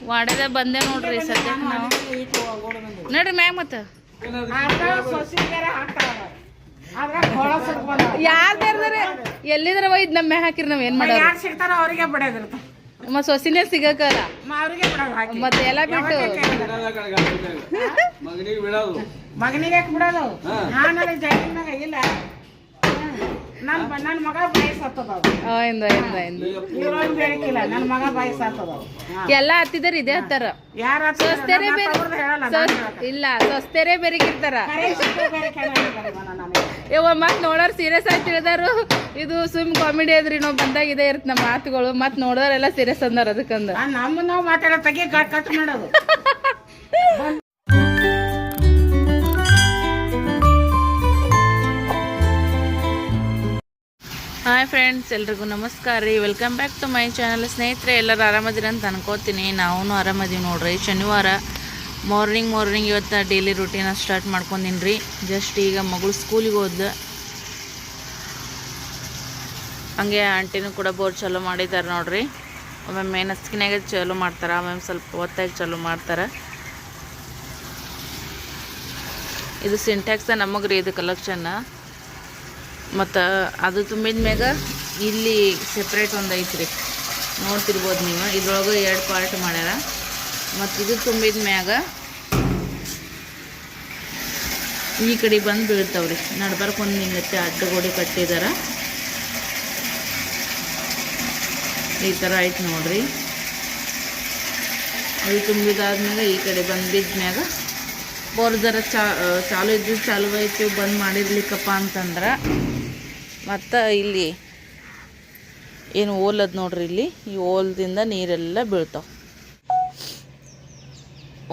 ವಾಡದ ಬಂದೆ ನೋಡ್ರಿ ಸದ್ಯಕ್ಕೆ ನಾವು ನೋಡ್ರಿ ಮ್ಯಾಗ ಮತ್ತೆ ಯಾರು ಬೇರೆ ಎಲ್ಲಿದ್ರ ಒಯ್ದು ನಮ್ಮ ಮ್ಯಾಗ ಹಾಕಿರಿ ನಾವ್ ಏನ್ ಮಾಡೋದು ಸಿಗ್ತಾರ ಅವ್ರಿಗೆ ಬಿಡೋದಿರ್ತ ಮತ್ತೆ ಸೊಸಿನೇ ಸಿಗಕ್ಕಲ್ಲ ಅವ್ರಿಗೆ ಬಿಡೋದು ಮತ್ತೆ ಎಲ್ಲ ಬಿಟ್ಟು ಮಗನಿಗೆ ಬಿಡೋದು ನಾನಲ್ಲಿ ಜಾಗಿನಾಗ ಇಲ್ಲ ನನ್ನ ಮಗ ಬಯಸತ್ತದ ಹೇಳಿಲ್ಲ ನನ್ನ ಮಗ ಬಯಸತ್ತದ ಎಲ್ಲ ಹತ್ತಿದಾರ ಇದೇ ಹತ್ತಾರ ಯಾರ ಸ್ವಸ್ಥರೇ ಬೇರೆ ಇಲ್ಲ ಸ್ವಸ್ಥರೇ ಬೇರೆಗಿರ್ತಾರ ಮತ್ ನೋಡೋರ್ ಸೀರಿಯಸ್ ಆಗಿ ತಿಳಿದಾರು ಇದು ಸುಮ್ ಕಾಮಿಡಿ ಅದ್ರಿ ನಾವು ಬಂದಾಗ ಇದೇ ಇರುತ್ತೆ ನಮ್ಮ ಮಾತುಗಳು ಮತ್ ನೋಡೋರೆಲ್ಲ ಸೀರಿಯಸ್ ಅಂದಾರ ಅದಕ್ಕಂದ ನಮ್ಮ ನಾವು ಮಾತಾಡೋ ತಗಿ ಕಟ್ ಮಾಡೋದು ಹಾಯ್ ಫ್ರೆಂಡ್ಸ್ ಎಲ್ರಿಗೂ ನಮಸ್ಕಾರ ರೀ welcome back to my channel ಸ್ನೇಹಿತರೆ ಎಲ್ಲರೂ ಆರಾಮದಿರ ಅಂತ ಅನ್ಕೋತೀನಿ ನಾವು ಆರಾಮದೀವಿ ನೋಡ್ರಿ ಶನಿವಾರ ಮಾರ್ನಿಂಗ್ ಇವತ್ತು ಡೈಲಿ ರೂಟೀನ ಸ್ಟಾರ್ಟ್ ಮಾಡ್ಕೊಂಡಿನಿ ರೀ ಜಸ್ಟ್ ಈಗ ಮಗಳು ಸ್ಕೂಲಿಗೆ ಹೋದ ಹಂಗೆ ಆಂಟಿನೂ ಕೂಡ ಬೋರ್ ಚಾಲೂ ಮಾಡಿದ್ದಾರೆ ನೋಡ್ರಿ ಒಮ್ಮೊಮ್ಮೆ ನಸ್ಕಿನಾಗ ಚಾಲೂ ಮಾಡ್ತಾರೆ ಒಮ್ಮೊಮ್ಮೆ ಸ್ವಲ್ಪ ಹೊತ್ತಾಗಿ ಚಾಲೂ ಮಾಡ್ತಾರೆ ಇದು ಸಿಂಟ್ಯಾಕ್ಸ ನಮಗೆ ರೀ ಇದು ಕಲೆಕ್ಷನ್ ಮತ್ತು ಅದು ತುಂಬಿದ ಮ್ಯಾಗ ಇಲ್ಲಿ ಸೆಪ್ರೇಟ್ ಒಂದು ಐತ್ರಿ ನೋಡ್ತಿರ್ಬೋದು ನೀವು ಇದ್ರೊಳಗೆ 2 ಪಾರ್ಟ್ ಮಾಡ್ಯಾರ ಮತ್ತು ಇದು ತುಂಬಿದ ಮ್ಯಾಗ ಈ ಕಡೆ ಬಂದು ಬೀಳ್ತಾವ್ರಿ ನಡ್ಬರ್ಕ್ ಒಂದು ನಿಂಗತ್ತೆ ಅಡ್ಡಗೋಡಿ ಕಟ್ಟಿದಾರ ಈ ಥರ ಐತೆ ನೋಡ್ರಿ ಅದು ತುಂಬಿದಾದ್ಮ್ಯಾಗ ಈ ಕಡೆ ಬಂದಿದ್ದ ಮ್ಯಾಗ ಬೋರ್ ಜರ ಚಾಲು ಇದ್ದು ಚಾಲು ಆಯಿತು ಬಂದ್ ಮಾಡಿರ್ಲಿಕ್ಕಪ್ಪ ಅಂತಂದ್ರೆ ಮತ್ತು ಇಲ್ಲಿ ಏನು ಓಲದ್ ನೋಡ್ರಿ ಇಲ್ಲಿ ಈ ಓಲದಿಂದ ನೀರೆಲ್ಲ ಬೀಳ್ತಾವೆ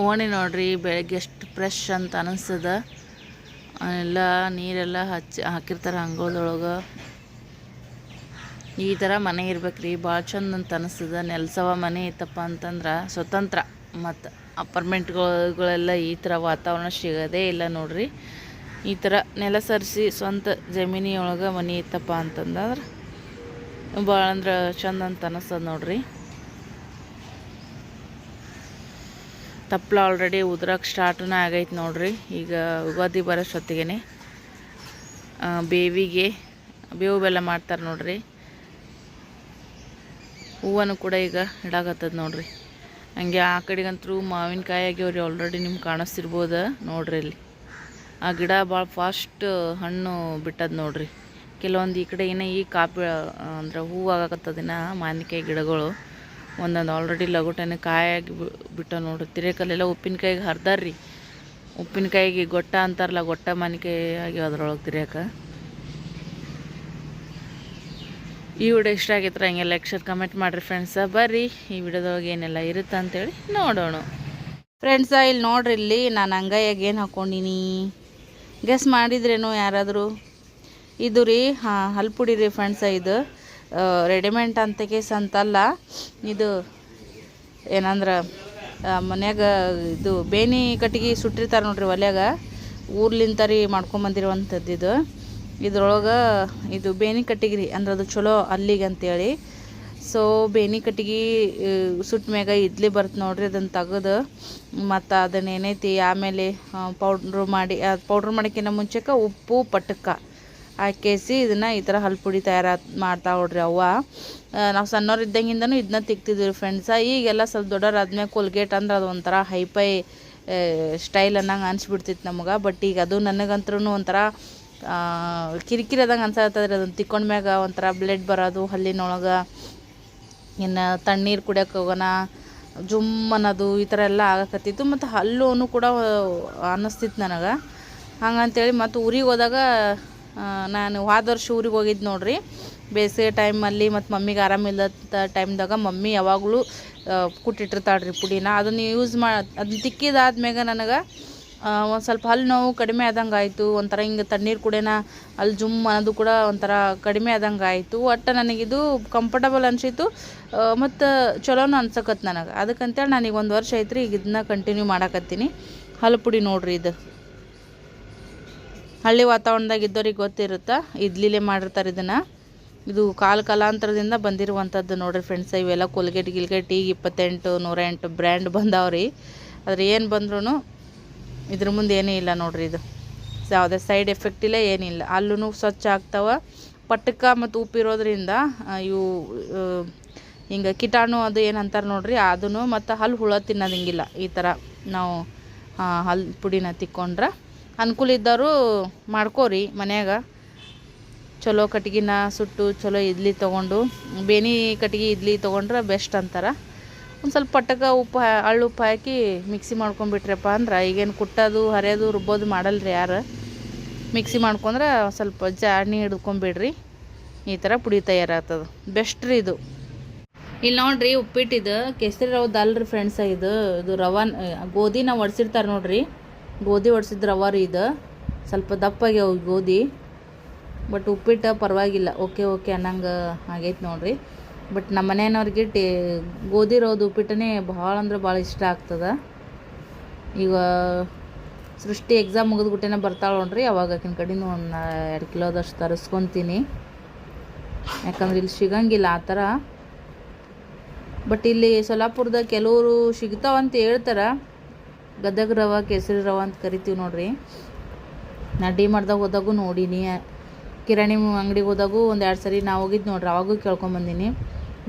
ಓಣಿ ನೋಡ್ರಿ ಬೆಳಗ್ಗೆ ಎಷ್ಟು ಫ್ರೆಶ್ ಅಂತ ಅನಿಸ್ತದ ಎಲ್ಲ ನೀರೆಲ್ಲ ಹಾಕಿರ್ತಾರೆ ಅಂಗಳದೊಳಗೆ ಈ ಥರ ಮನೆ ಇರ್ಬೇಕ್ರಿ ಭಾಳ ಚಂದ ಅಂತ ಅನಿಸ್ತದ ನೆಲ್ಸವ ಮನೆ ಇತ್ತಪ್ಪ ಅಂತಂದ್ರೆ ಸ್ವತಂತ್ರ ಮತ್ತು ಅಪಾರ್ಟ್ಮೆಂಟ್ಗಳೆಲ್ಲ ಈ ಥರ ವಾತಾವರಣ ಸಿಗೋದೇ ಇಲ್ಲ ನೋಡ್ರಿ ಈ ಥರ ನೆಲ ಸರಿಸಿ ಸ್ವಂತ ಜಮೀನಿಯೊಳಗೆ ಮನೆ ಇತ್ತಪ್ಪ ಅಂತಂದ್ರೆ ಭಾಳ ಅಂದ್ರೆ ಚಂದ ಅಂತ ಅನಿಸ್ತದ ನೋಡ್ರಿ ತಪ್ಪಲ ಆಲ್ರೆಡಿ ಉದ್ರಕ್ಕೆ ಸ್ಟಾರ್ಟೂ ಆಗೈತೆ ನೋಡ್ರಿ ಈಗ ಯುಗಾದಿ ಬರೋಷ್ಟೊತ್ತಿಗೆ ಬೇವಿಗೆ ಬೇವು ಬೆಲ್ಲ ಮಾಡ್ತಾರೆ ನೋಡ್ರಿ ಹೂವನ್ನು ಕೂಡ ಈಗ ಇಡಾಕತ್ತದ ನೋಡ್ರಿ ಹಂಗೆ ಆ ಕಡೆಗಂತೂ ಮಾವಿನಕಾಯಿ ಆಗ್ಯಾವ್ರಿ ಆಲ್ರೆಡಿ ನಿಮ್ಗೆ ಕಾಣಿಸ್ತಿರ್ಬೋದು ನೋಡ್ರಿ ಇಲ್ಲಿ ಆ ಗಿಡ ಭಾಳ ಫಾಸ್ಟ್ ಹಣ್ಣು ಬಿಟ್ಟದ ನೋಡ್ರಿ ಕೆಲವೊಂದು ಈ ಕಡೆ ಏನೋ ಈ ಕಾಪಿ ಅಂದ್ರೆ ಹೂವು ಆಗಾಕತ್ತದಿನ ಮಾವಿನಕಾಯಿ ಗಿಡಗಳು ಒಂದೊಂದು ಆಲ್ರೆಡಿ ಲಗೋಟನೆ ಕಾಯಾಗಿ ಬಿಟ್ಟ ನೋಡ್ರಿ ತಿರೇಕಲ್ಲೆಲ್ಲ ಉಪ್ಪಿನಕಾಯಿಗೆ ಹರಿದಾರ್ರಿ ಉಪ್ಪಿನಕಾಯಿಗೆ ಗೊಟ್ಟ ಅಂತಾರಲ್ಲ ಗೊಟ್ಟ ಮಾವಿನಕಾಯಿ ಆಗ್ಯಾವ ಅದ್ರೊಳಗೆ ತಿರ್ಯಾಕ ಈ ವಿಡಿಯೋ ಇಷ್ಟ ಆಗೈತ್ರ ಹಂಗೆ ಲೈಕ್ ಶೇರ್ ಕಮೆಂಟ್ ಮಾಡಿರಿ ಫ್ರೆಂಡ್ಸ ಬರ್ರಿ ಈ ವಿಡಿಯೋದೊಳಗೆ ಏನೆಲ್ಲ ಇರುತ್ತೆ ಅಂತೇಳಿ ನೋಡೋಣ ಫ್ರೆಂಡ್ಸ ಇಲ್ಲಿ ನೋಡ್ರಿ ಇಲ್ಲಿ ನಾನು ಅಂಗೈಯಾಗ ಏನು ಹಾಕ್ಕೊಂಡಿನಿ ಗೆಸ್ ಮಾಡಿದ್ರೇನು ಯಾರಾದರೂ ಇದು ರೀ ಹಲ್ಪುಡಿ ರೀ ಫ್ರೆಂಡ್ಸ ಇದು ರೆಡಿಮೇಡ್ ಅಂತ ಕೇಸ್ ಅಂತಲ್ಲ ಇದು ಏನಂದ್ರೆ ಮನ್ಯಾಗ ಇದು ಬೇನಿ ಕಟ್ಟಿಗೆ ಸುಟ್ಟಿರ್ತಾರೆ ನೋಡ್ರಿ ಒಲ್ಯಾಗ ಊರ್ಲಿಂತ ರೀ ಮಾಡ್ಕೊಂಬಂದಿರುವಂಥದ್ದು ಇದು ಇದ್ರೊಳಗೆ ಇದು ಬೇನಿ ಕಟ್ಟಿಗೆ ರೀ ಅಂದ್ರೆ ಅದು ಚಲೋ ಅಲ್ಲಿಗೆ ಅಂತೇಳಿ ಸೊ ಬೇನಿ ಕಟ್ಟಿಗೆ ಸುಟ್ಟ ಮ್ಯಾಗ ಇಡ್ಲಿ ಬರುತ್ತೆ ನೋಡ್ರಿ ಅದನ್ನು ತೆಗೆದು ಮತ್ತು ಅದನ್ನು ಏನೈತಿ ಆಮೇಲೆ ಪೌಡ್ರು ಮಾಡಿ ಅದು ಪೌಡ್ರ್ ಮಾಡೋಕ್ಕಿಂತ ಮುಂಚೆಗೆ ಉಪ್ಪು ಪಟಕ ಹಾಕೇಸಿ ಇದನ್ನು ಈ ಥರ ಹಲ್ಪುಡಿ ಮಾಡ್ತಾ ನೋಡ್ರಿ ಅವ್ವ ನಾವು ಸಣ್ಣವ್ರು ಇದ್ದಂಗಿಂದನೂ ಇದನ್ನ ತಿಕ್ತಿದ್ವಿ ಫ್ರೆಂಡ್ಸ ಈಗೆಲ್ಲ ಸ್ವಲ್ಪ ದೊಡ್ಡವ್ರು ಆದ್ಮೇಲೆ ಕೋಲ್ಗೇಟ್ ಅಂದ್ರೆ ಅದು ಒಂಥರ ಹೈಫೈ ಸ್ಟೈಲ್ ಅನ್ನಂಗೆ ಅನಿಸ್ಬಿಡ್ತಿತ್ತು ನಮಗೆ ಬಟ್ ಈಗ ಅದು ನನಗಂತೂ ಒಂಥರ ಕಿರಿಕಿರಿದಂಗೆ ಅನ್ಸತ್ತದ್ರಿ ಅದನ್ನು ತಿಕ್ಕೊಂಡ್ಮ್ಯಾಗ ಒಂಥರ ಬ್ಲಡ್ ಬರೋದು ಹಲ್ಲಿನೊಳಗೆ ಇನ್ನು ತಣ್ಣೀರು ಕುಡಿಯೋಕೆ ಹೋಗೋಣ ಜುಮ್ ಅನ್ನೋದು ಈ ಥರ ಎಲ್ಲ ಆಗಕತ್ತಿತ್ತು ಮತ್ತು ಹಲ್ಲೂ ಕೂಡ ಅನ್ನಿಸ್ತಿತ್ತು ನನಗೆ ಹಂಗಂತೇಳಿ ಮತ್ತು ಊರಿಗೆ ಹೋದಾಗ ನಾನು ಹೋದ ವರ್ಷ ಊರಿಗೆ ಹೋಗಿದ್ದು ನೋಡ್ರಿ ಬೇಸಿಗೆ ಟೈಮಲ್ಲಿ ಮತ್ತು ಮಮ್ಮಿಗೆ ಆರಾಮಿಲ್ಲದ ಟೈಮ್ದಾಗ ಮಮ್ಮಿ ಯಾವಾಗಲೂ ಕುಟ್ಟಿಟ್ಟಿರ್ತಾಳ್ರಿ ಪುಡಿನ ಅದನ್ನು ಯೂಸ್ ಅದನ್ನ ತಿಕ್ಕಿದಾದ್ಮ್ಯಾಗ ನನಗೆ ಒಂದು ಸ್ವಲ್ಪ ಹಲ್ಲು ನೋವು ಕಡಿಮೆ ಆದಂಗೆ ಆಯಿತು ಒಂಥರ ಹಿಂಗೆ ತಣ್ಣೀರು ಕುಡಿಯೋಣ ಅಲ್ಲಿ ಜುಮ್ ಅನ್ನೋದು ಕೂಡ ಒಂಥರ ಕಡಿಮೆ ಆದಂಗೆ ಆಯಿತು ಒಟ್ಟು ನನಗಿದು ಕಂಫರ್ಟಬಲ್ ಅನಿಸಿತು ಮತ್ತು ಚಲೋನು ಅನ್ಸಕತ್ತು ನನಗೆ ಅದಕ್ಕಂತೇಳಿ ನನಗೆ 1 ವರ್ಷ ಐತ್ರಿ ಈಗ ಇದನ್ನ ಕಂಟಿನ್ಯೂ ಮಾಡಾಕತ್ತೀನಿ ಹಲ್ಲು ಪುಡಿ ನೋಡ್ರಿ ಇದು ಹಳ್ಳಿ ವಾತಾವರಣದಾಗ ಇದ್ದವ್ರಿಗೆ ಗೊತ್ತಿರುತ್ತಾ ಇಡ್ಲಿಲೇ ಮಾಡಿರ್ತಾರೆ ಇದನ್ನು ಇದು ಕಾಲಾಂತರದಿಂದ ಬಂದಿರುವಂಥದ್ದು ನೋಡಿರಿ ಫ್ರೆಂಡ್ಸ್. ಇವೆಲ್ಲ ಕೋಲ್ಗೇಟ್ ಗಿಲ್ಗೇಟ್ ಈಗ 28 108 ಬ್ರ್ಯಾಂಡ್ ಬಂದಾವ್ರಿ. ಆದರೆ ಏನು ಬಂದ್ರೂ ಇದ್ರ ಮುಂದೆ ಏನೂ ಇಲ್ಲ ನೋಡಿರಿ. ಇದು ಯಾವುದೇ ಸೈಡ್ ಎಫೆಕ್ಟ್ ಇಲ್ಲ, ಏನಿಲ್ಲ. ಅಲ್ಲೂ ಸ್ವಚ್ಛ ಆಗ್ತಾವೆ. ಪಟ್ಟಕ ಮತ್ತು ಉಪ್ಪಿರೋದ್ರಿಂದ ಇವು ಹಿಂಗೆ ಕೀಟಾಣು ಅದು ಏನು ಅಂತಾರೆ ನೋಡಿರಿ, ಅದನ್ನು ಮತ್ತು ಹಲ್ಲು ಹುಳ ತಿನ್ನೋದಂಗಿಲ್ಲ. ಈ ಥರ ನಾವು ಹಲ್ಲು ಪುಡಿನ ತಿಕ್ಕೊಂಡ್ರೆ ಅನುಕೂಲ ಇದ್ದವರು ಮಾಡ್ಕೋರಿ ಮನ್ಯಾಗ. ಚಲೋ ಕಟ್ಗಿನ ಸುಟ್ಟು ಚಲೋ ಇಡ್ಲಿ ತೊಗೊಂಡು, ಬೇನಿ ಕಟ್ಗೆ ಇಡ್ಲಿ ತೊಗೊಂಡ್ರೆ ಬೆಸ್ಟ್ ಅಂತಾರೆ. ಒಂದು ಸ್ವಲ್ಪ ಪಟ್ಟಕ ಉಪ್ಪು ಉಪ್ಪು ಹಾಕಿ ಮಿಕ್ಸಿ ಮಾಡ್ಕೊಂಡ್ಬಿಟ್ರಪ್ಪ ಅಂದ್ರೆ, ಈಗೇನು ಕುಟ್ಟೋದು ಹರಿಯೋದು ರುಬ್ಬೋದು ಮಾಡಲ್ರಿ ಯಾರು. ಮಿಕ್ಸಿ ಮಾಡ್ಕೊಂಡ್ರೆ ಸ್ವಲ್ಪ ಜಾಣಿ ಹಿಡ್ಕೊಂಬಿಡ್ರಿ, ಈ ಥರ ಪುಡಿ ತಯಾರಾಗ್ತದೆ. ಬೆಸ್ಟ್ ರೀ ಇದು. ಇಲ್ಲಿ ನೋಡಿರಿ ಉಪ್ಪಿಟ್ಟಿದು ಕೇಸರಿ ರವದ ಅಲ್ರಿ ಫ್ರೆಂಡ್ಸ. ಇದು ರವೆ ಗೋಧಿ ನಾವು ಒಡ್ಸಿರ್ತಾರೆ ನೋಡಿರಿ, ಗೋಧಿ ಒಡ್ಸಿದ ರವೆ ರೀ ಇದು. ಸ್ವಲ್ಪ ದಪ್ಪಾಗ್ಯಾವ ಗೋಧಿ, ಬಟ್ ಉಪ್ಪಿಟ್ಟು ಪರವಾಗಿಲ್ಲ, ಓಕೆ ಅನ್ನಂಗೆ ಆಗೈತೆ ನೋಡಿರಿ. ಬಟ್ ನಮ್ಮ ಮನೆಯವ್ರಿಗೆ ಗೋಧಿ ರವದ ಉಪ್ಪಿಟ್ಟನೇ ಭಾಳ ಅಂದ್ರೆ ಭಾಳ ಇಷ್ಟ ಆಗ್ತದೆ. ಈಗ ಸೃಷ್ಟಿ ಎಕ್ಸಾಮ್ ಮುಗಿದ್ಬಿಟ್ಟೇನೆ ಬರ್ತಾಳೆ ನೋಡ್ರಿ, ಅವಾಗ ಆಕಿನ ಕಡೆನೂ ಒಂದು 2 ಕಿಲೋದಷ್ಟು ತರಿಸ್ಕೊತೀನಿ. ಯಾಕಂದ್ರೆ ಇಲ್ಲಿ ಸಿಗಂಗಿಲ್ಲ ಆ ಥರ. ಬಟ್ ಇಲ್ಲಿ ಸೊಲ್ಲಾಪುರದಾಗ ಕೆಲವರು ಸಿಗ್ತಾವಂತ ಹೇಳ್ತಾರೆ. ಗದಗ ರವೆ, ಕೇಸರಿ ರವೆ ಅಂತ ಕರಿತೀವಿ ನೋಡ್ರಿ. ನಾ ಡಿಮಾರ್ಟ್ದಾಗ ಹೋದಾಗೂ ನೋಡೀನಿ, ಕಿರಾಣಿ ಅಂಗಡಿಗೆ ಹೋದಾಗೂ 1-2 ಸರಿ ನಾವು ಹೋಗಿದ್ದು ನೋಡ್ರಿ, ಅವಾಗೂ ಕೇಳ್ಕೊಂಬಂದೀನಿ.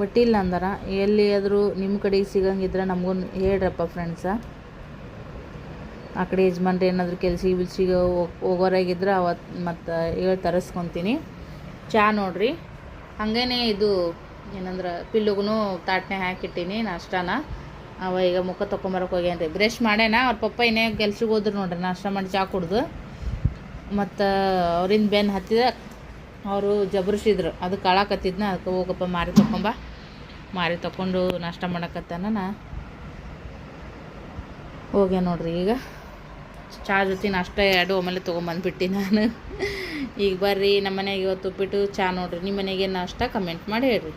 ಬಟ್ ಇಲ್ಲ ಅಂದಾರ. ಎಲ್ಲಿಯಾದರೂ ನಿಮ್ಮ ಕಡೆಗೆ ಸಿಗಂಗಿದ್ರೆ ನಮಗೂ ಹೇಳ್ರಪ್ಪ ಫ್ರೆಂಡ್ಸ. ಆ ಕಡೆ ಯಜಮಾನ್ರು ಏನಾದರೂ ಕೆಲ್ಸಿಗೆ ಹೋಗೋರಾಗಿದ್ರೆ ಅವತ್ತು ಮತ್ತು ಹೇಳಿ ತರಿಸ್ಕೊತೀನಿ. ಚಹಾ ನೋಡ್ರಿ ಹಾಗೇನೆ ಇದು ಏನಂದ್ರೆ ಪಿಲ್ಲುಗೂ ತಾಟ್ನೆ ಹಾಕಿಟ್ಟೀನಿ ನಾಷ್ಟಾನ. ಅವ ಈಗ ಮುಖ ತೊಗೊಂಬರಕ್ಕೆ ಹೋಗ್ಯಾನ್ರಿ. ಬ್ರಷ್ ಮಾಡ್ಯಾನ. ಅವ್ರ ಪಪ್ಪ ಇನ್ನೇ ಕೆಲ್ಸಕ್ಕೆ ಹೋದ್ರು ನೋಡ್ರಿ, ನಾಷ್ಟ ಮಾಡಿ ಚಹಾ ಕುಡ್ದು. ಮತ್ತು ಅವ್ರಿಂದ ಬೆನ್ನು ಹತ್ತಿದ ಅವರು ಜಬರ್ಸಿದ್ರು, ಅದಕ್ಕೆ ಅಳಾಕತ್ತಿದ್ನ. ಅದಕ್ಕೆ ಹೋಗಪ್ಪ ಮಾರಿ ತಗೊಂಡು ನಾಷ್ಟ ಮಾಡಕತ್ತಾನ. ಹೋಗ್ಯ ನೋಡ್ರಿ. ಈಗ ಚಹಾ ಜೊತೆ ನಾಷ್ಟ 2 ಒಮ್ಮೆಲೆ ತೊಗೊಂಬಂದ್ಬಿಟ್ಟು ನಾನು. ಈಗ ಬರ್ರಿ ನಮ್ಮ ಮನೆಗೆ ಇವತ್ತು ಉಪ್ಪಿಟ್ಟು ಚಹಾ ನೋಡ್ರಿ. ನಿಮ್ಮ ಮನೆಗೆ ನಾಷ್ಟ ಕಮೆಂಟ್ ಮಾಡಿ ಹೇಳ್ರಿ.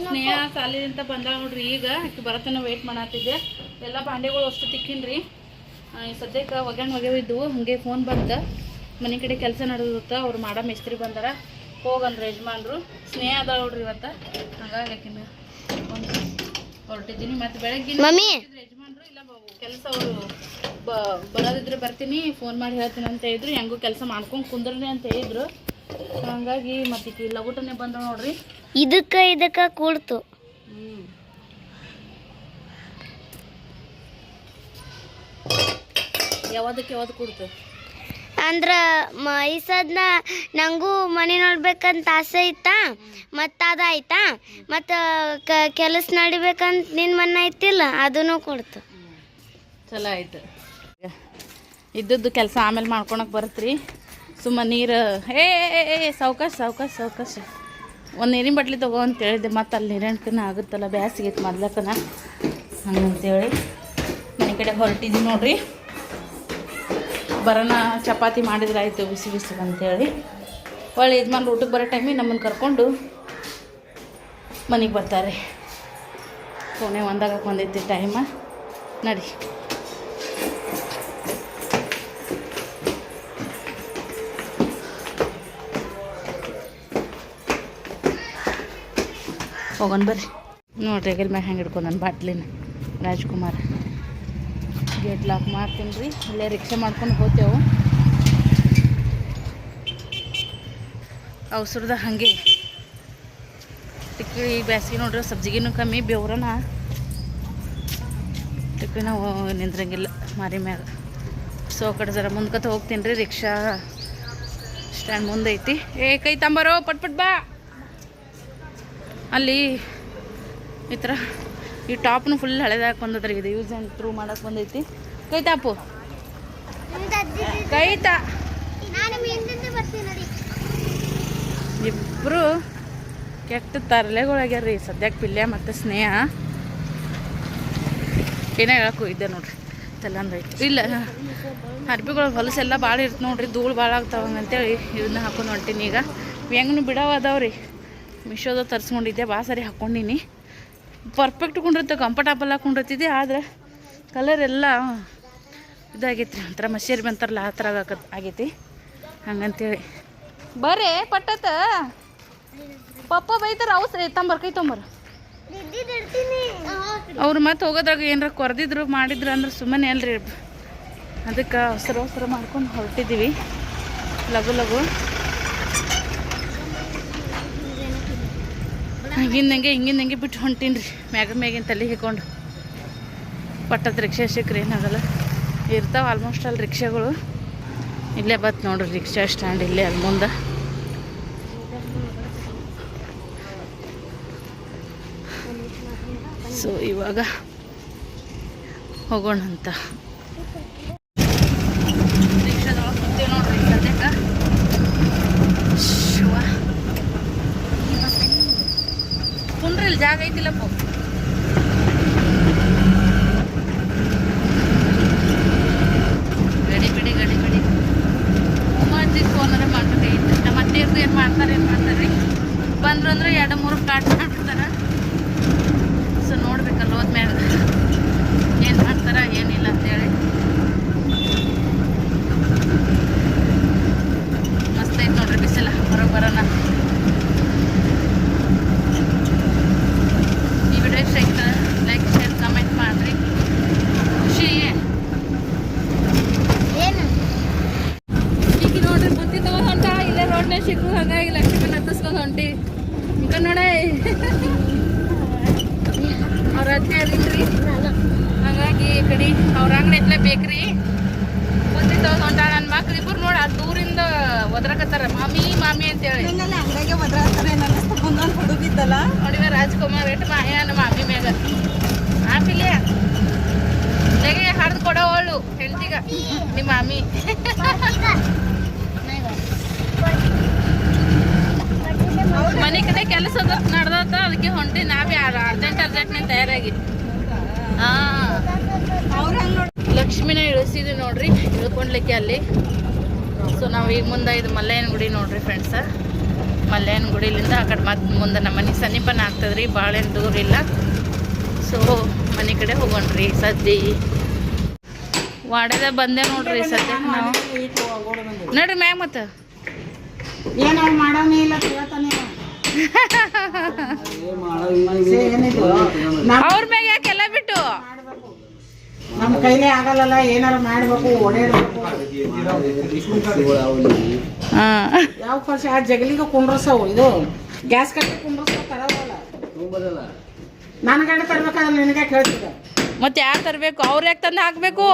ಸ್ನೇಹ ಸಾಲಿನಿಂದ ಬಂದ ನೋಡ್ರಿ. ಈಗ ಆಕೆ ಬರತನ ವೆಯ್ಟ್ ಮಾಡತ್ತಿದ್ದೆ. ಎಲ್ಲ ಬಾಂಡೆಗಳು ಅಷ್ಟು ತಿಕ್ಕಿನ್ರಿ. ಸದ್ಯಕ್ಕೆ ಒಗ್ಯಾವಿದ್ವು. ಹಾಗೆ ಫೋನ್ ಬಂತು, ಮನೆ ಕಡೆ ಕೆಲಸ ನಡೆದತ್ತ. ಅವ್ರು ಮಾಡೋ ಮಿಸ್ತ್ರಿ ಬಂದಾರ, ಹೋಗಂದ್ರೆ ಯಜಮಾನ್ರು. ಸ್ನೇಹ ಅದ ನೋಡ್ರಿ ಇವತ್ತು. ಹಂಗಾಗಿ ಆಕಿನ ಹೊರಟಿದ್ದೀನಿ. ಮತ್ತು ಬೆಳಗ್ಗೆ ಯಜಮಾನ್ರು ಇಲ್ಲ ಕೆಲಸ ಅವರು ಬರೋದಿದ್ರೆ ಬರ್ತೀನಿ, ಫೋನ್ ಮಾಡಿ ಹೇಳ್ತೀನಿ ಅಂತ ಹೇಳಿದ್ರು. ಹೆಂಗೂ ಕೆಲಸ ಮಾಡ್ಕೊಂಡು ಕುಂದ್ರಿ ಅಂತ ಹೇಳಿದ್ರು. ಹಂಗಾಗಿ ಮತ್ತೆ ಈಗ ಲಗುಟನೆ ಬಂದ ನೋಡ್ರಿ. ಇದಕ್ಕೆ ಕೂಡ್ತು. ಯಾವ್ದು ಕೊಡ್ತು ಅಂದ್ರ ಈ ಸದ್ನ ನಂಗೂ ಮನೆ ನೋಡ್ಬೇಕಂತ ಆಸೆ ಐತಾ, ಮತ್ತು ಅದಾಯ್ತಾ, ಮತ್ತು ಕೆಲಸ ನಡಿಬೇಕಂತ ನಿನ್ನ ಮನೆ ಐತಿಲ್ಲ, ಅದನ್ನು ಕೊಡ್ತು. ಚಲೋ ಆಯ್ತು. ಇದ್ದದ್ದು ಕೆಲಸ ಆಮೇಲೆ ಮಾಡ್ಕೊಳಕ್ಕೆ ಬರುತ್ತ್ರಿ. ಸುಮ್ಮನೆ ನೀರು ಸಾವ್ಕಾಶ ಒಂದು ನೀರಿನ ಬಟ್ಲಿ ತಗೋ ಅಂತ ಹೇಳಿದ್ದೆ. ಮತ್ತು ಅಲ್ಲಿ ನೀರಿನ ಆಗುತ್ತಲ್ಲ, ಬ್ಯಾಸಿಗೆ ಮೊದ್ಲಕ್ಕನ ಹಂಗಂತೇಳಿ ಮನೆ ಕಡೆ ಹೊರಟಿದ್ವಿ ನೋಡ್ರಿ. ಬರೋಣ ಚಪಾತಿ ಮಾಡಿದ್ರೆ ಆಯಿತು ಬಿಸಿ ಅಂತೇಳಿ. ಒಳ್ಳೆ ಯಜಮಾನ್ರು ಊಟಕ್ಕೆ ಬರೋ ಟೈಮಿಗೆ ನಮ್ಮನ್ನು ಕರ್ಕೊಂಡು ಮನೆಗೆ ಬರ್ತಾರೆ. ಸೋನೆ 1 ಬಂದೈತಿ ಟೈಮ. ನಡಿ ಹೋಗೋಣ ಬರ್ರಿ. ನೋಡ್ರಿ ಹೆಗಲ್ ಮ್ಯಾಗ ಹೆಂಗೆ ಹಿಡ್ಕೊಂಡು ನನ್ನ ಬಾಟ್ಲಿನ ರಾಜ್ಕುಮಾರ್. ಗೇಟ್ ಲಾಕ್ ಮಾಡ್ತೀನಿ ರೀ. ಇಲ್ಲೇ ರಿಕ್ಷಾ ಮಾಡ್ಕೊಂಡು ಹೋಗ್ತೇವೆ. ಅವಸರದ ಹಾಗೆ ಟಿಕ್ಕಿ ಬ್ಯಾಸಿಗೆ ನೋಡ್ರಿ, ಸಬ್ಜಿಗಿನೂ ಕಮ್ಮಿ, ಬೆವ್ರನ ಟಿಕ್ಕಿ ನಾವು ನಿಂದ್ರಂಗಿಲ್ಲ ಮಾರಿ ಮ್ಯಾಗ. ಸೊ ಆ ಕಡೆ ಜರ ಮುಂದ್ಕತ್ತ ಹೋಗ್ತೀನಿ ರೀ. ರಿಕ್ಷಾ ಸ್ಟ್ಯಾಂಡ್ ಮುಂದೆ ಐತಿ. ಕೈ ತಂಬರೋ ಪಟ್ ಬಾ. ಅಲ್ಲಿ ಈ ಥರ ಈ ಟಾಪ್ನು ಫುಲ್ ಹಳೆದಾಗಿ ಬಂದದ್ರಿ. ಇದು ಯೂಸ್ ಆ್ಯಂಡ್ ಥ್ರೂ ಮಾಡಕ್ಕೆ ಬಂದೈತಿ. ಕೈ ತಾಪು ಇಬ್ಬರು ಕೆಟ್ಟ ತರಲೆಗಳಾಗ್ಯಾರ ರೀ ಸದ್ಯಕ್ಕೆ. ಪಿಲ್ಯ ಮತ್ತು ಸ್ನೇಹ ಏನೋ ಹೇಳಕ್ಕೆ ಹೋಗಿದ್ದೆ ನೋಡ್ರಿ. ತೆಲ್ಲಂದೈತಿ ಇಲ್ಲ ಅರ್ಬಿಗಳು ಹೊಲಸೆಲ್ಲ ಭಾಳ ಇರ್ತ ನೋಡ್ರಿ, ಧೂಳು ಭಾಳ ಆಗ್ತಾವಂಗೆ ಅಂತೇಳಿ ಇದನ್ನ ಹಾಕೊಂಡು ಹೊಂಟೀನಿ. ಈಗ ಹೆಂಗೂ ಬಿಡವ ಅದಾವ್ರಿ. ಮಿಶೋದ ತರಿಸ್ಕೊಂಡಿದ್ದೆ, ಭಾಳ ಸರಿ ಹಾಕ್ಕೊಂಡೀನಿ. Perfect ಕೊಂಡಿರುತ್ತೆ, comfortable ಹಾಕೊಂಡಿರ್ತಿದ್ದೆ. ಆದರೆ ಕಲರ್ ಎಲ್ಲ ಇದಾಗೈತಿ ರೀ, ಒಂಥರ ಮಸೇರಿ ಬಂತಾರಲ್ಲ ಆ ಥರ ಆಗೈತಿ. ಹಂಗಂತೇಳಿ ಬರ್ರಿ ಪಟ್ಟತ್ತ ಪಪ್ಪ ಬೈತಾರ ಅವಸರ ತಂಬರ್ ಕೈ ತೊಂಬರ್ ಅವ್ರು ಮತ್ತೆ ಹೋಗೋದ್ರಾಗ ಏನಾರ ಕೊರೆದಿದ್ರು ಮಾಡಿದ್ರು ಅಂದ್ರೆ ಸುಮ್ಮನೆ ಅಲ್ರಿ ಅದಕ್ಕೆ ಅವಸರ ಮಾಡ್ಕೊಂಡು ಹೊರಟಿದ್ದೀವಿ ಲಘು ಲಘು ಹಿಂಗಿಂದಂಗೆ ಬಿಟ್ಟು ಹೊಂಟೀನಿ ರೀ ಮ್ಯಾಗಿನ ತಲೆ ಹಿಡ್ಕೊಂಡು ಪಟ್ಟದ ರಿಕ್ಷಾ ಸಿಕ್ಕ್ರಿ ಏನಾಗಲ್ಲ ಇರ್ತಾವೆ ಆಲ್ಮೋಸ್ಟ್ ಅಲ್ಲಿ ರಿಕ್ಷಾಗಳು ಇಲ್ಲೇ ಬತ್ತು ನೋಡ್ರಿ ರಿಕ್ಷಾ ಸ್ಟ್ಯಾಂಡ್ ಇಲ್ಲೇ ಅಲ್ಲಿ ಮುಂದೆ ಸೊ ಇವಾಗ ಹೋಗೋಣ ಅಂತ ರಿಕ್ಷಾದೊಳಗೆ ಕೂತೀವಿ ನೋಡ್ರಿ ಸದ್ಯಕ್ಕೆ ಕುಂಡ್ರಿ ಇಲ್ಲಿ ಜಾಗ ಐತಿಲ್ಲಪ್ಪ ಗಡಿ ಬಿಡಿ ಅಜ್ಜಿಗೆ ಫೋನಾರ ಮಾಡ್ಬೇಕಾಗಿತ್ತು ನಮ್ಮ ಅತ್ತೆಯರ್ದು ಏನು ಮಾಡ್ತಾರೆ ರೀ ಬಂದ್ರು ಅಂದ್ರೆ 2-3 ಪ್ಲಾಟ್ ಮಾಡ್ಬಿಡ್ತಾರೆ ಸೊ ನೋಡ್ಬೇಕಲ್ಲ ಹೋದ್ಮ್ಯಾಗ ಏನು ಮಾಡ್ತಾರ ಏನಿಲ್ಲ ಅಂತೇಳಿ ಮಸ್ತ್ ಐತೆ ನೋಡ್ರಿ ಬಿಸಿಲ ಹೊರಗೆ ಬರೋಣ ಈ ವಿಡಿಯೋ ಇಷ್ಟ ಆಯ್ತು ಲೈಕ್ ಶೇರ್ ಕಮೆಂಟ್ ಮಾಡಿರಿ ಖುಷಿ ಈಗ ನೋಡ್ರಿ ಬುತ್ತಿ ತಗೊಂಡು ಹೊಂಟ ಇಲ್ಲೇ ರೋಡ್ನೇ ಸಿಕ್ಕು ಹಾಗಾಗಿ ಲಕ್ಷ್ಮೀ ಹತ್ತಿಸ್ಕೊಂಡು ಹೊಂಟಿ ಈಗ ನೋಡ ಅವ್ರ ಅತ್ತೆ ಅದಿಲ್ರಿ ಹಾಗಾಗಿ ಈ ಕಡೆ ಅವ್ರ ಅಂಗಡಿ ಐತ್ಲೆ ಬೇಕ್ರಿ ಬುತ್ತಿ ತಗೊಂಡು ಹೊಂಟ ನನ್ನ ಮಕ್ಳು ಇಬ್ಬರು ನೋಡಿ ಅದು ದೂರಿಂದ ಒದ್ರಕತ್ತಾರ ಮಾಮಿ ಅಂತೇಳಿ ಹಂಗಾಗಿ ಒದ್ರಾಡ್ತಾರೆ ಹುಡುಗಿದ್ದಲ್ಲ ನೋಡಿವ ರಾಜ್ಕುಮಾರ್ ಎಟ್ಟು ಮಾಯಾನ ಮಾಮಿ ಮ್ಯಾಗ ಆಪಿಲ್ಲ ಹೇಗೆ ಹರಿದು ಕೊಡೋವಳು ಹೆಂಡ್ತಿಗ ನಿಮ್ಮ ಮಾಮಿ ಮನೆ ಕಡೆ ಕೆಲಸ ನಡ್ದತ್ತ ಅದಕ್ಕೆ ಹೊಂಟಿ ನಾವೇ ಅರ್ಜೆಂಟ್ ನಿಂತ ತಯಾರಾಗಿ ಲಕ್ಷ್ಮಿನ ಇಳಿಸಿದ್ವಿ ನೋಡ್ರಿ ಇಳ್ಕೊಂಡ್ಲಿಕ್ಕೆ ಅಲ್ಲಿ ಸೊ ನಾವು ಈಗ ಮುಂದೆ ಇದು ಮಲ್ಲಯ್ಯನ ಗುಡಿ ನೋಡ್ರಿ ಫ್ರೆಂಡ್ಸ ಮಲ್ಲಯ್ಯನ ಗುಡಿಲಿಂದ ಆ ಕಡೆ ಮತ್ತೆ ಮುಂದೆ ನಮ್ಮ ಮನೆ ಸಮೀಪನ ಆಗ್ತದ್ರಿ ಭಾಳ ಏನು ದೂರ ಇಲ್ಲ ಸೊ ಮನೆ ಕಡೆ ಹೋಗೋಣ್ರಿ ಸದ್ದಿ ವಾಡದ ಬಂದೆ ನೋಡ್ರಿ ಸದ್ಯ ನಾವು ನೋಡ್ರಿ ಮ್ಯಾಗ ಮತ್ತೆ ಏನು ಅವ್ನು ಮಾಡೋನೇ ಇಲ್ಲ ಕೇಳ್ತಾನೆ ಅವ್ರ ಮ್ಯಾಗ ಯಾಕೆಲ್ಲ ಬಿಟ್ಟು ನಮ್ಮ ಕೈಲೇ ಆಗಲ್ಲ ಏನಾರು ಮಾಡ್ಬೇಕು ಓಡಾಡ್ಬೇಕು ಯಾವ ವರ್ಷ ಆ ಜಗಲಿಗೆ ಕುಂಡ್ರಸವು ಇದು ಗ್ಯಾಸ್ ಕಟ್ಟಿ ಕುಂಡ್ರಸೋ ತರವಲ್ಲ ನನ್ನ ಗಂಡ ತರ್ಬೇಕಾದ್ರೆ ನಿನಗೆ ಕೇಳ್ತಿದ್ದ ಮತ್ತೆ ಯಾರು ತರಬೇಕು ಅವ್ರು ಯಾಕೆ ತಂದು ಹಾಕ್ಬೇಕು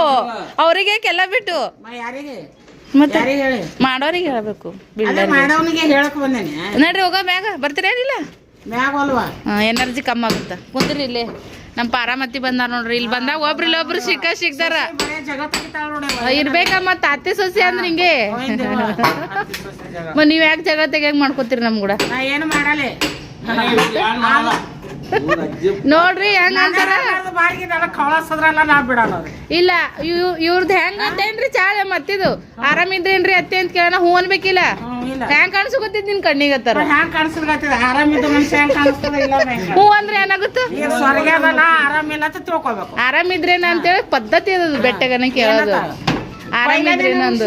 ಅವ್ರಿಗೆ ಎಲ್ಲ ಬಿಟ್ಟು ಯಾರಿಗೆ ಮತ್ತೆ ಯಾರಿಗೆ ಹೇಳಿ ಮಾಡೋರಿಗೆ ಹೇಳ್ಬೇಕು ಅದೇ ಮಾಡೋನಿಗೆ ಹೇಳಕ್ ಬಂದೇನೆ ನೋಡ್ರಿ ಹೋಗೋ ಮ್ಯಾಗ ಬರ್ತೀರೇನಿಲ್ಲ ಮ್ಯಾಗ ಅಲ್ವಾ ಎನರ್ಜಿ ಕಮ್ಮಿ ಆಗುತ್ತ ಕುಂದ್ರಿ ಇಲ್ಲೇ ನಮ್ಮ ಪಾರಾಮತಿ ಬಂದಾರ ನೋಡ್ರಿ ಇಲ್ಲಿ ಬಂದಾಗ ಒಬ್ರು ಸಿಗ್ತಾರ ಬರೇ ಜಗತ್ ತೆಗಿತಾಳ ನೋಡಿ ಇರ್ಬೇಕ ಮತ್ತ ಅತ್ತೆ ಸೊಸೆ ಅಂದ್ರೆ ಹಿಂಗೆ ನೀವ್ ಯಾಕೆ ಜಗ ತೆಗಿಯಂಗ್ ಮಾಡ್ಕೋತೀರಿ ನಮ್ ಕೂಡ ನಾ ಏನು ಮಾಡಲೆ ನೋಡ್ರಿ ಹೆಂಗ ಅಂತಾರ ಬಾಡಿಗೆ ಕವಳಸದ್ರಲ್ಲ ನಾ ಬಿಡಲ್ಲ ಇಲ್ಲ ಇವ್ರದ್ದು ಹೆಂಗ್ ಅಂತೇನ್ರಿ ಚಾಳೆ ಮತ್ತಿದು ಆರಾಮಿದ್ರೇನ್ರಿ ಅತ್ತೆ ಅಂತ ಕೇಳೋಣ ಹೂ ಅನ್ಬೇಕಿಲ್ಲ ಹೆಂಗ್ ಕಾಣಿಸ್ಕೊತಿದ್ ನಿನ್ ಕಣ್ಣಿಗತ್ತಾರ ಹ್ಯಾಂಗ ಕಾಣಿಸ್ಲಿಕತ್ತಿದ ಆರಾಮಿದ್ದು ಮನುಷ್ಯ ಹೆಂಗ್ ಕಾಣಿಸ್ತದ ಇಲ್ಲ ಹೂ ಅಂದ್ರೆ ಏನಾಗುತ್ತ ಸ್ವರ್ಗ ಅದಲ್ಲ ಆರಾಮಿಲ್ಲ ಅಂತ ತಿಳ್ಕೊಬೇಕು ಆರಾಮಿದ್ರೇನ ಅಂತೇಳಿ ಪದ್ಧತಿ ಅದದು ಬೆಟ್ಟಗನ ಕೇಳೋದು ಆರಾಮಿದ್ರೇನಂದು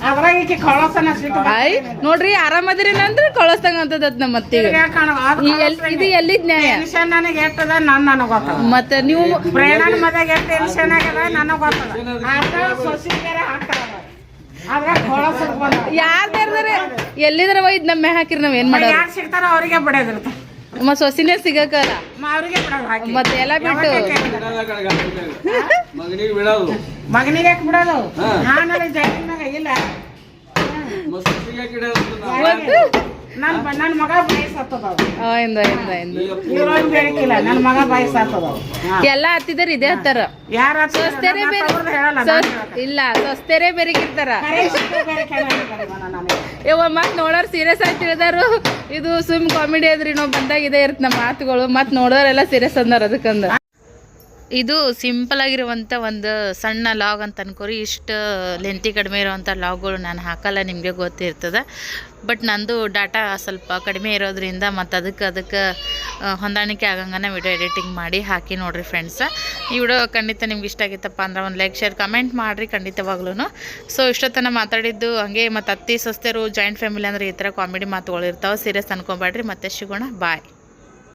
ಅದ್ರಾಗ ಈಕಿ ಕವಳಸನ ಸಿಟ್ಟು ಆಯ್ ನೋಡ್ರಿ ಆರಾಮದ್ರೇನಂದ್ರೆ ಕಳಿಸ್ತಂಗ ಅಂತದ ನಮ್ಮ ಅತ್ತಿಗೆ ಇದು ಎಲ್ಲಿದ್ ನ್ಯಾಯ ಟೆನ್ಷನ್ ನನಗೆ ಎಟ್ಟದ ನನಗೆ ಗೊತ್ತದ ಮತ್ತೆ ನೀವು ಪ್ರೇರಣನ ಮದಾಗ ಎಷ್ಟು ಟೆನ್ಷನ್ ಆಗ್ಯದ ನನಗೆ ಗೊತ್ತದ ಆದ್ರೆ ಸೊಸಿ ಬೇರೆ ಹಾಕ್ತಾರ ಅದ್ರಾಗ ಕವಳಸದ ಬಂದ ಯಾರ್ದಾರೆ ಎಲ್ಲಿದ್ರ ಒಯ್ದು ನಮ್ಮ ಹಾಕಿರಿ ನಾವ್ ಏನ್ ಮಾಡೋದು ಯಾರು ಸಿಗ್ತಾರ ಅವರಿಗೆ ಬಿಡೋದಿರ್ತ ಮತ್ ಸೊಸಿನೇ ಸಿಗಕಲ್ಲ ಅವ್ರಿಗೆ ಬಿಡೋದು ಹಾಕಿ ಮತ್ತೆ ಎಲ್ಲ ಬಿಟ್ಟು ಮಗನಿಗೆ ಯಾಕೆ ಬಿಡೋದು ನಾನಲ್ಲಿ ಜೈಲಿನಾಗ ಇಲ್ಲ ನನ್ನ ಮಗ ಬಯಸತ್ತದ ಇವ್ರೊಂದು ಬೇಕಿಲ್ಲ ನನ್ನ ಮಗ ಬಯಸತ್ತದ ಎಲ್ಲ ಹತ್ತಿದಾರ ಇದೇ ಹತ್ತಾರ ಯಾರ ಸೊಸ್ತೇರೆ ಬೇರೆ ಇಲ್ಲ ಸೊಸ್ತೇರೆ ಬೇರೆಗಿರ್ತಾರ ಮತ್ ನೋಡೋರ್ ಸೀರಿಯಸ್ ಆಗಿ ತಿಳಿದಾರು ಇದು ಸುಮ್ ಕಾಮಿಡಿ ಅದ್ರಿ ನಾವು ಬಂದಾಗ ಇದೇ ಇರುತ್ತೆ ನಮ್ಮ ಮಾತುಗಳು ಮತ್ ನೋಡೋರೆಲ್ಲ ಸೀರಿಯಸ್ ಅಂದಾರ ಅದಕ್ಕಂದ ಇದು ಸಿಂಪಲ್ ಆಗಿರುವಂಥ ಒಂದು ಸಣ್ಣ ಲಾಗ್ ಅಂತ ಅನ್ಕೋರಿ ಇಷ್ಟು ಲೆಂತಿ ಕಡಿಮೆ ಇರೋವಂಥ ಲಾಗ್ಗಳು ನಾನು ಹಾಕಲ್ಲ ನಿಮಗೆ ಗೊತ್ತಿರ್ತದೆ ಬಟ್ ನಂದು ಡಾಟಾ ಸ್ವಲ್ಪ ಕಡಿಮೆ ಇರೋದ್ರಿಂದ ಮತ್ತು ಅದಕ್ಕೆ ಹೊಂದಾಣಿಕೆ ಆಗಂಗನ ವಿಡಿಯೋ ಎಡಿಟಿಂಗ್ ಮಾಡಿ ಹಾಕಿ ನೋಡಿರಿ ಫ್ರೆಂಡ್ಸ ಈ ವಿಡಿಯೋ ಖಂಡಿತ ನಿಮ್ಗೆ ಇಷ್ಟ ಆಗಿತ್ತಪ್ಪ ಅಂದ್ರೆ ಒಂದು ಲೈಕ್ ಶೇರ್ ಕಮೆಂಟ್ ಮಾಡಿರಿ ಖಂಡಿತವಾಗ್ಲೂ. ಸೊ ಇಷ್ಟೊತ್ತನ ಮಾತಾಡಿದ್ದು ಹಂಗೆ ಮತ್ತು ಅತ್ತಿ ಸೊಸ್ತೆರು ಜಾಯಿಂಟ್ ಫ್ಯಾಮಿಲಿ ಅಂದರೆ ಈ ಥರ ಕಾಮಿಡಿ ಮಾತುಗಳು ಇರ್ತಾವೆ. ಸೀರಿಯಸ್ ಅನ್ಕೊಬೇಡ್ರಿ. ಮತ್ತೆ ಸಿಗೋಣ. ಬಾಯ್.